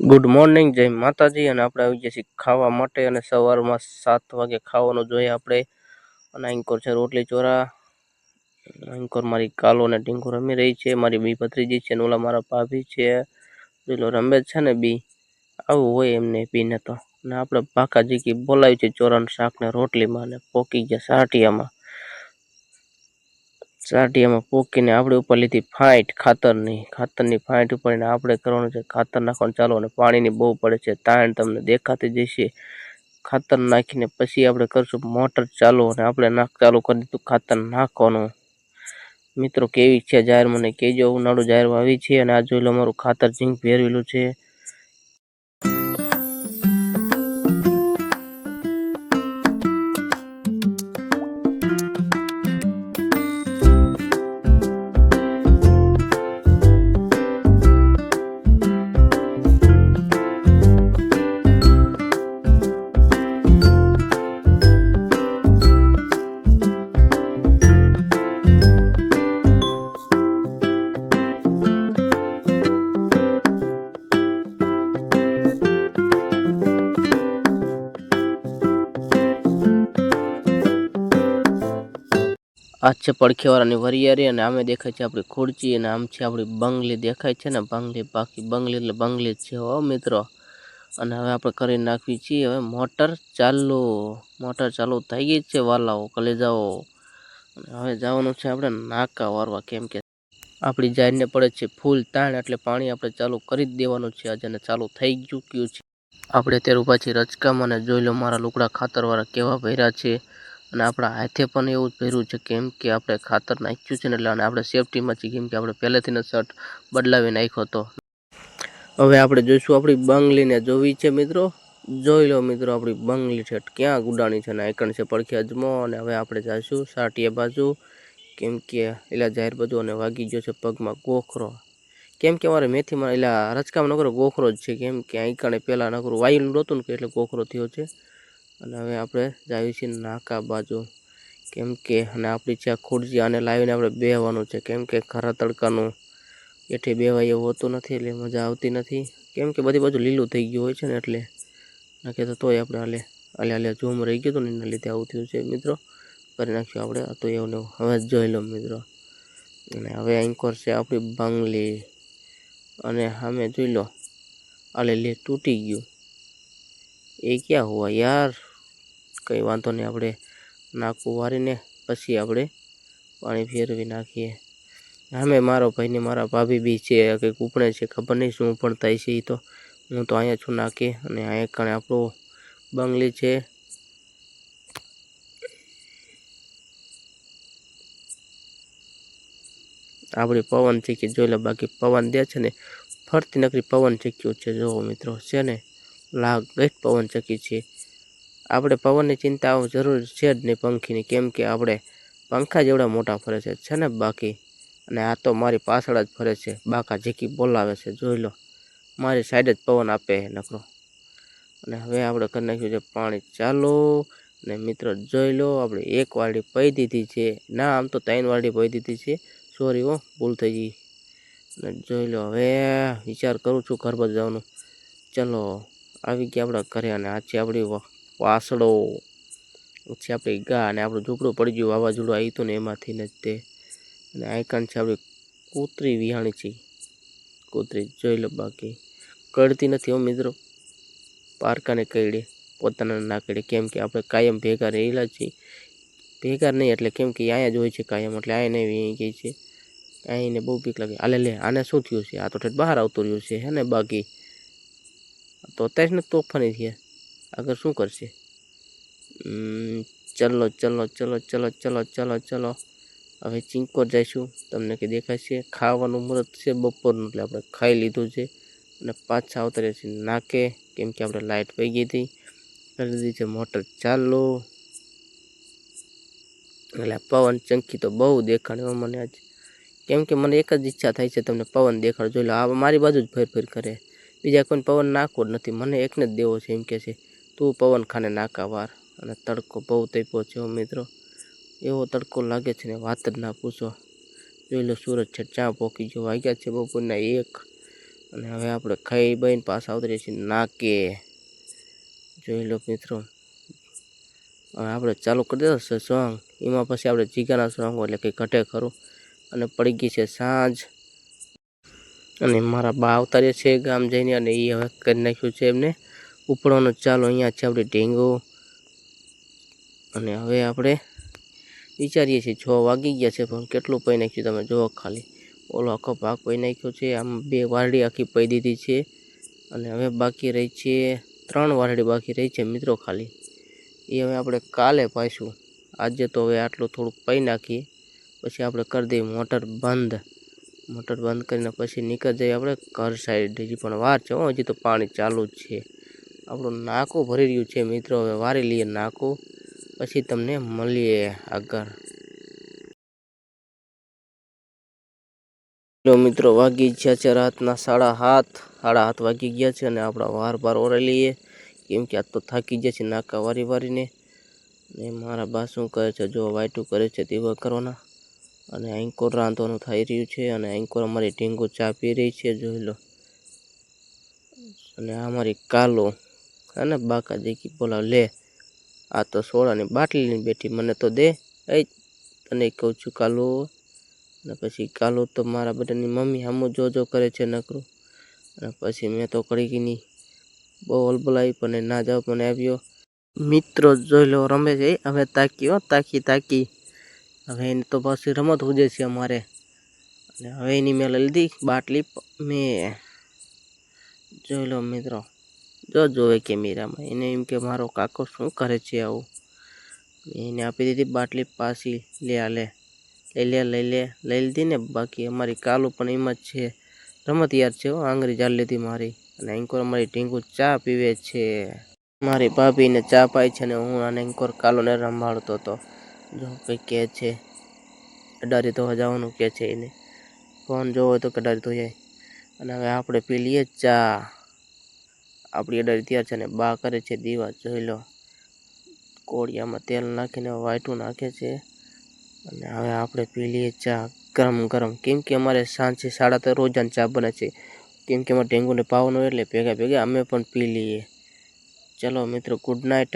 Good morning, જય માતાજી. અને આપણે આવી ગયા છીએ ખાવા માટે. અને સવારમાં 7 વાગે ખાવાનું જોઈએ આપણે. અને આંકોર છે રોટલી ચોરા. આંકોર મારી કાલો અને ટીંકુ રમી રહી છે. મારી બી ભત્રીજી છે ને ઓલા મારા ભાભી છે. પેલો રમે છે ને બી આવું હોય એમને બીને તો. અને આપણે ભાકાજી કી બોલાવી છે ચોરાનું શાક ને રોટલીમાં. અને પોકી ગયા સાટિયામાં પોકીને આપણે ઉપર લીધી ફાઇટ ખાતરની ફાઇટ ઉપર આપણે કરવાનું છે ખાતર નાખવાનું ચાલો. અને પાણીની બહુ પડે છે તાણ, તમને દેખાતી જશે. ખાતર નાખીને પછી આપણે કરશું મોટર ચાલુ. અને આપણે ચાલુ કરી દીધું ખાતર નાખવાનું. મિત્રો કેવી છે જાહેર મને કહેજો. ઉનાળુ જાહેર આવી છે. અને આ જોઈ લો મારું ખાતર ઝીંક ભેરવેલું છે. આ છે પડખેવાળાની વરિયારી. અને આમે દેખાય છે આપણી ખુરચી. અને આમ છે આપણી બંગલી દેખાય છે ને બંગલી. બાકી બંગલી એટલે બંગલી જ છે હો મિત્રો. અને હવે આપણે કરી નાખવી છીએ હવે મોટર ચાલુ થઈ ગઈ છે વાલાઓ કલેજાઓ. અને હવે જવાનું છે આપણે નાકા વારવા. કેમ કે આપણી જાયને પડે છે ફૂલ તાણ, એટલે પાણી આપણે ચાલુ કરી જ દેવાનું છે આજે. અને ચાલુ થઈ ચૂક્યું છે. આપણે અત્યારે પાછી રચકામાં. અને જોઈ લો મારા લુકડા ખાતરવાળા કેવા ભર્યા છે. અને આપણા હાથે પણ એવું જ ભર્યું છે. કેમ કે આપણે ખાતર નાખ્યું છે ને એટલે. અને આપણે સેફટીમાં છીએ કેમ કે આપણે પહેલેથી શર્ટ બદલાવી નાખ્યો હતો. હવે આપણે જોઈશું આપણી બંગલીને જોવી છે મિત્રો. જોઈ લો મિત્રો આપણી બંગલી છે ક્યાં ગુડાણી છે. અને આઈકણ છે પડખે અજમો. અને હવે આપણે જઈશું સાટીયા બાજુ. કેમ કે એલા જાહેર બધું. અને વાગી ગયો છે પગમાં ગોખરો. કેમ કે અમારે મેથીમાં એલા રચકામાં નકરો ગોખરો જ છે. કેમ કે આઈકણે પહેલાં નકરું વાયુનું નહોતું ને એટલે ગોખરો થયો છે. અને હવે આપણે જાવી છીએ નાકા બાજુ. કેમ કે અને આપણી છે ખુરશી આને લાવીને આપણે બેહવાનું છે. કેમ કે ખરા તડકાનું એઠે બેવાય એવું હોતું નથી એટલે મજા આવતી નથી. કેમ કે બધી બાજુ લીલું થઈ ગયું હોય છે ને એટલે નાખે તો તોય આપણે હાલે ઝૂમ રહી ગયું હતું ને એના લીધે આવું થયું છે મિત્રો. કરી નાખ્યું આપણે તો એવું હવે જોઈ લો મિત્રો. અને હવે એન્કોર છે આપણી બંગલી. અને સામે જોઈ લો લે તૂટી ગયું. એ ક્યાં હુआ યાર. કંઈ વાંધો નહીં, આપણે નાકું વારીને પછી આપણે પાણી ફેરવી નાખીએ. સામે મારો ભાઈ ને મારા ભાભી બી છે. કંઈક ઉપડે છે ખબર નહીં શું પણ થાય છે. એ તો હું તો અહીંયા છું નાકે. અને અહીંયા કણે આપણો બંગલી છે. આપણી પવન ચીકી જોઈ લો. બાકી પવન દે છે ને ફરતી નકરી પવન ચીક્યું છે. જુઓ મિત્રો છે ને લાગત પવન ચકી છે. આપણે પવનની ચિંતા જરૂર છે જ નહીં પંખીની. કેમ કે આપણે પંખા જેવડા મોટા ફરે છે ને બાકી. અને આ તો મારી પાછળ જ ફરે છે. બાકા ઝીકી બોલાવે છે. જોઈ લો મારી સાઈડ જ પવન આપે નકરો. અને હવે આપણે કરી નાખ્યું છે પાણી ચાલુ. અને મિત્રો જોઈ લો આપણે એક વાડી પઈ દીધી છે. ના આમ તો 3 વાડી પઈ દીધી છે. સોરી હો ભૂલ થઈ ગઈ. અને જોઈ લો હવે વિચાર કરું છું ઘર બાજુ જવાનું. ચલો આવી ગયા આપણા ઘરે. અને આ છે આપણી વાસળો. પછી આપણી ગા. અને આપણું ઝૂંપડું પડી ગયું વાવાઝોડું આવ્યું હતું ને એમાંથી ને જ તે. અને આઈકન છે આપણી કૂતરી વિહાણી છે. કૂતરી જોઈ લો બાકી કરતી નથી હો મિત્રો. પારકાને કઈડે પોતાના ના કઈડે. કેમ કે આપણે કાયમ ભેગા રહેલા છીએ. ભેગા નહીં એટલે કેમ કે અહીંયા જ હોય છે કાયમ. એટલે અહીંયા નહીં અહીં ગઈ છે. અહીંને બહુ બીક લાગે. લે આને શું થયું છે. આ તો ઠેઠ બહાર આવતું રહ્યું છે હે ને. બાકી તો અત્યારે ને તોફાની છે. આગળ શું કરશે. ચલો હવે ચીંકોર જઈશું. તમને કે દેખાય છે ખાવાનું મુહૂર્ત છે બપોરનું. એટલે આપણે ખાઈ લીધું છે. અને પાછા આવતા છે નાકે. કેમ કે આપણે લાઇટ પઈ ગઈ હતી. કરી દીધી છે મોટર ચાલુ. એટલે પવન ચંકી તો બહુ દેખાડ્યો મને આજ. કેમ કે મને એક જ ઈચ્છા થાય છે તમને પવન દેખાડ. જોઈ લો આ મારી બાજુ જ ફેર કરે. બીજા કોઈને પવન નાખવો જ નથી. મને એકને જ દેવો છે. એમ કે છે તું પવન ખાને નાકા વાર. અને તડકો બહુ તપ્યો છે મિત્રો. એવો તડકો લાગે છે ને વાત જ ના પૂછો. જોઈ લો સૂરજ છે ચા પોકી ગયો. વાગ્યા છે બપોરના 1. અને હવે આપણે ખાઈ બઈને પાછા ઉતરીએ છીએ નાકે. જોઈ લો મિત્રો, હવે આપણે ચાલુ કરી દીધો છે સોંગ. એમાં પછી આપણે જીગાના સોંગ એટલે કંઈ ઘટે ખરું. અને પડી ગઈ છે સાંજ, અને મારા બા અવતાર્યા છે ગામ જઈને, અને એ હવે કરી નાખ્યું છે એમને ઉપડવાનું ચાલો. અહીંયા છે આપણી ઢીંગો, અને હવે આપણે વિચારીએ છીએ 6 વાગી ગયા છે, પણ કેટલું પઈ નાખ્યું તમે જુઓ ખાલી. ઓલો આખો ભાગ પઈ નાખ્યો છે, આમ 2 વારડી આખી પઈ દીધી છે. અને હવે બાકી રહી છે 3 વારડી બાકી રહી છે મિત્રો ખાલી. એ હવે આપણે કાલે પાઈશું. આજે તો હવે આટલું થોડુંક પઈ નાખીએ, પછી આપણે કરી દઈએ મોટર બંધ. મોટર બંધ કરીને પછી નીકળી જઈએ આપણે ઘર સાઈડ. હજી પણ વાર છે, હજી તો પાણી ચાલુ જ છે. આપણું નાકું ભરી રહ્યું છે મિત્રો. હવે વારી લઈએ નાકું, પછી તમને મળીએ આગળ. મિત્રો વાગી ગયા છે રાતના 7:30 વાગી ગયા છે, અને આપણા વાર બાર ઓરાઈ લઈએ, કેમ કે આજ તો થાકી ગયા છે નાકા વારીને. ને મારા બા શું કરે છે, જો વાઈટું કરે છે તેવા કરવાના. અને એન્કોર રાંધવાનું થઈ રહ્યું છે, અને એન્કોર અમારી ઢીંગો ચા પી રહી છે, જોઈ લો. અને અમારી કાલો અને બાકા જેકી બોલાવ લે, આ તો સોડાની બાટલી લઈને બેઠી, મને તો દે. તને કહું છું કાલો. અને પછી કાલો તો મારા બધાની મમ્મી સામું જો કરે છે નકરું. અને પછી મેં તો કડીકીની બહુ હલબલાવી, પણ ના જાવ મને આવ્યો. મિત્રો જોઈ લો રમે છે, હવે તાકી. હવે એને તો પાછી રમત ઉજે છે અમારે. અને હવે એની મેં લઈ લીધી બાટલી મેં. જોઈ લો મિત્રો, જોવે કેમેરામાં. એને એમ કે મારો કાકો શું કરે છે આવું. એને આપી દીધી બાટલી પાછી. લઈ લીધી ને. બાકી અમારી કાલુ પણ એમ જ છે, રમત યાદ છે. આંગળી જાળ લીધી મારી. અને એન્કોર અમારી ઢીંગુ ચા પીવે છે. મારી ભાભીને ચા પાય છે, ને હું આને એન્કોર કાલુને રમાડતો હતો. જો કંઈ કહે છે, કડારી ધોવા જવાનું કહે છે એને. ફોન જોવો હોય તો કડારી ધોઈ જાય. અને હવે આપણે પી લઈએ ચા. આપણી અડારી તૈયાર છે, ને બા કરે છે દીવા. જોઈ લો, કોળિયામાં તેલ નાખીને વાઈટું નાખે છે. અને હવે આપણે પી લઈએ ચા ગરમ, કેમ કે અમારે સાંજે 3:30 રોજાની ચા બને છે, કેમ કે અમારે ઢેંગુને પાવાનું એટલે ભેગા અમે પણ પી લઈએ. ચલો મિત્રો, ગુડ નાઇટ.